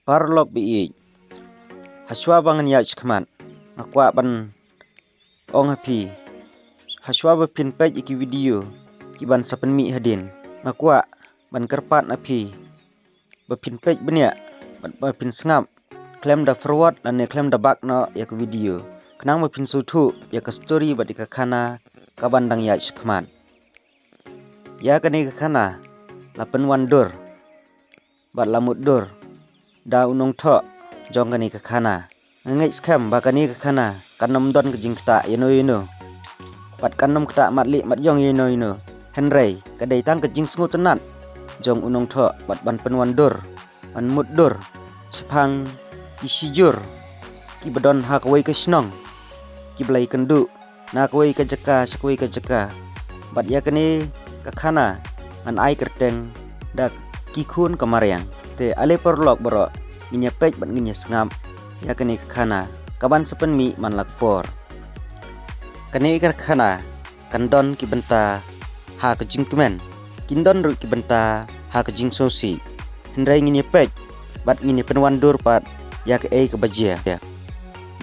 Parlok bi haswa bangan ya chkman akwa ban ong hapi haswa ba pin page iki video ki ban sapen mi hadin akwa ban kerpat api ba pin page benya ba pin sngap claim da forward dan claim da back no ya video kenang ba pin sutu ya story ba dika khana ka bandang ya chkman ya kani ka khana lapen wandur bat lamut dur da unong tho jong kani ka khana ngai scam ba kani ka khana kanom don kejing kta yeno bat kanom kta matli mat yong yeno henrei kadai tang kejing sngu tenat jong unong tho bat ban penwandur ban muddur sepang isijur ki badon ha kawai ka snong ki blai kendu na kawai ka jaka sakwai ka jaka bat ya kani ka khana an ai kerteng dak ki khun kamaryang te ale perlok bro ninya pej ban nginya sngam ya kani ka khana kaban sepen mi man lakpor kani ka khana kandon ki benta ha ka jingkmen kindon ru ki benta ha ka jing sosi hendrai nginya pej bat nginya penwandur pat ya ka ei ka bajia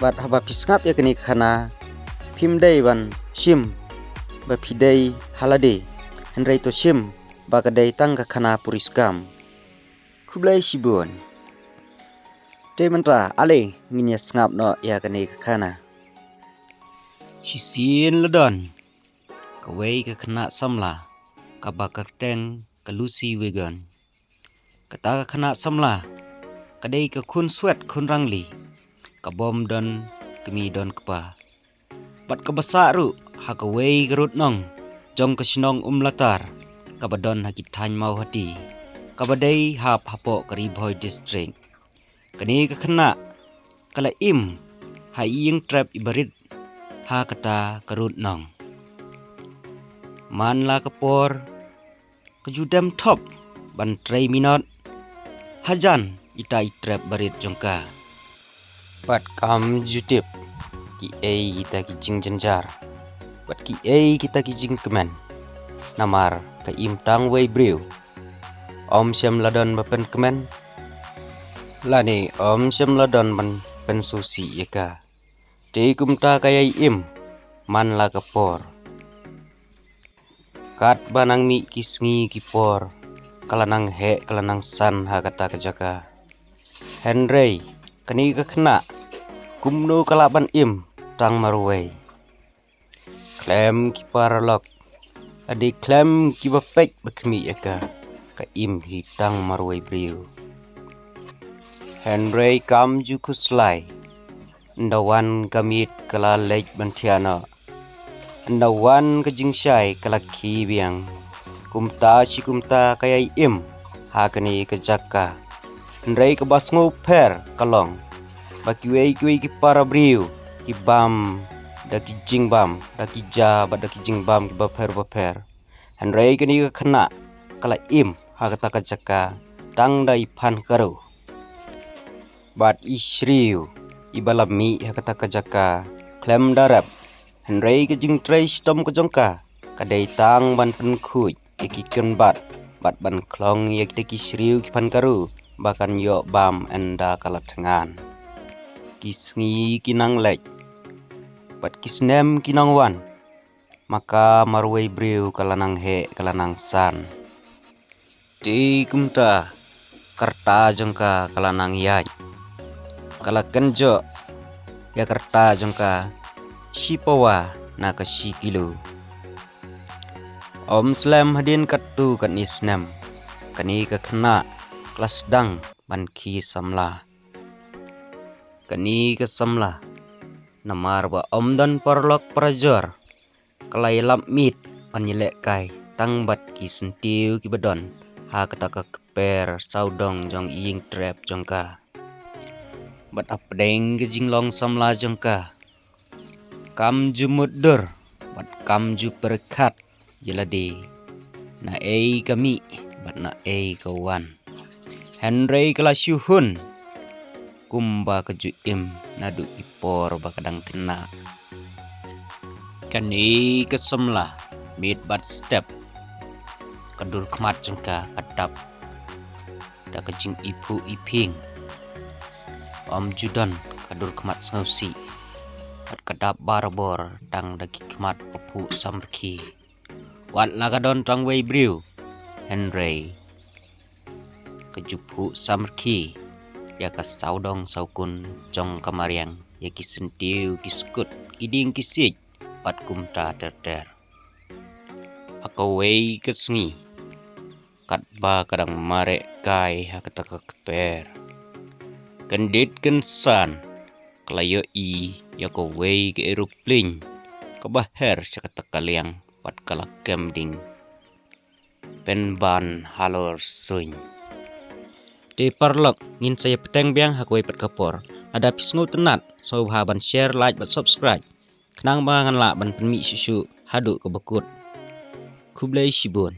bat haba pisngap ya kani ka khana phimdei ban shim ba phidei halade hendrai to shim ba kadai tang ka khana puriskam kublai sibun te mentra ale nginya sngap no ya kani ka khana sisin ledon kawai ka khana samla ka bakar teng ka lucy vegan kata ka khana samla kadai ka khun swet khun rangli ka bom don kemi don kpa bat ka basa ru ha kawai garut nong jong ka sinong latar ka badon ha kithan mau hati ka badai hap hapo kari boy district kani ka khana kala im ha ing trap ibarit ha kata karut nong man la kapor kejudam top ban 3 minot hajan ita trap barit jongka pat kam jutip ki ei kita ki jing jenjar pat ki ei kita ki jing kemen namar ka im tang wei brew om syam ladon bapen kemen lani om syam ladon ban pen susi yaka te kumta kayai im man la kapor kat banang mi kisngi kipor kalanang he kalanang san ha kata kejaka henrei kani ka khana kumno kalaban im tang marwei klem ki paralok adi klem ki bapek bakmi yaka ka im hi tang marwei briu henrei kam ju kuslai ndawan kamit kala lek bantiana ndawan kejingshai kala kibiang kumta si kumta kayai im hakani kejaka henrei kebasngo per kalong bakiwei kiwei ki para briu ki bam daki jing bam daki ja badaki jing bam ki baper henrei kani ka khana kala im hakata kejaka tang dai phan karo bat isriu ibalami hakata kejaka klem darap henrei ke jing trai stom ke jongka kadai tang ban pen khuj iki ken bat ban klong yak teki sriu ki pan karu bakan yo bam enda kala tengan kisngi kinang lek bat kisnem kinang wan maka marwei brew kalanang he kalanang san ti kumta karta jongka kalanang yai kala kenjo ya karta jongka shipawa na ka shi kilo om slam hadin katu kan isnam kani ka khana kelas dang ban ki samla kani ka samla namar ba om dan parlok prajor kalai lap mit panilek kai tang bat ki sentiu ki badon ha kata ka keper saudong jong ing trap jongka bat apdeng ke jinglong samla jongka kam ju muddur bat kam ju perkat jelade na ei kami bat na ei kawan henrei kala syuhun kumba keju im nadu ipor bakadang kena kani kesemlah mid bat step kadur kemat jengka kadap da kejing ipu iping Om Judan kadur kemat ngausi at kadap barbor tang daki kemat papu samrki wat lagadon tang wei briu Henry kejupu samrki ya ka saudong saukun jong kamariang ya ki sentiu kiskut iding kisik pat kumta ter akawei kesngi kat ba kadang mare kai hakataka keper kendit kensan kelayo i yako wei ke aeroplane kebaher sakata kaliang pat kala kemding penban halor suin di parlok ngin saya peteng biang hakwei pat kapor ada pisngu tenat so ban share like but subscribe kenang bangan la ban penmi susu haduk ke bekut kublai shibun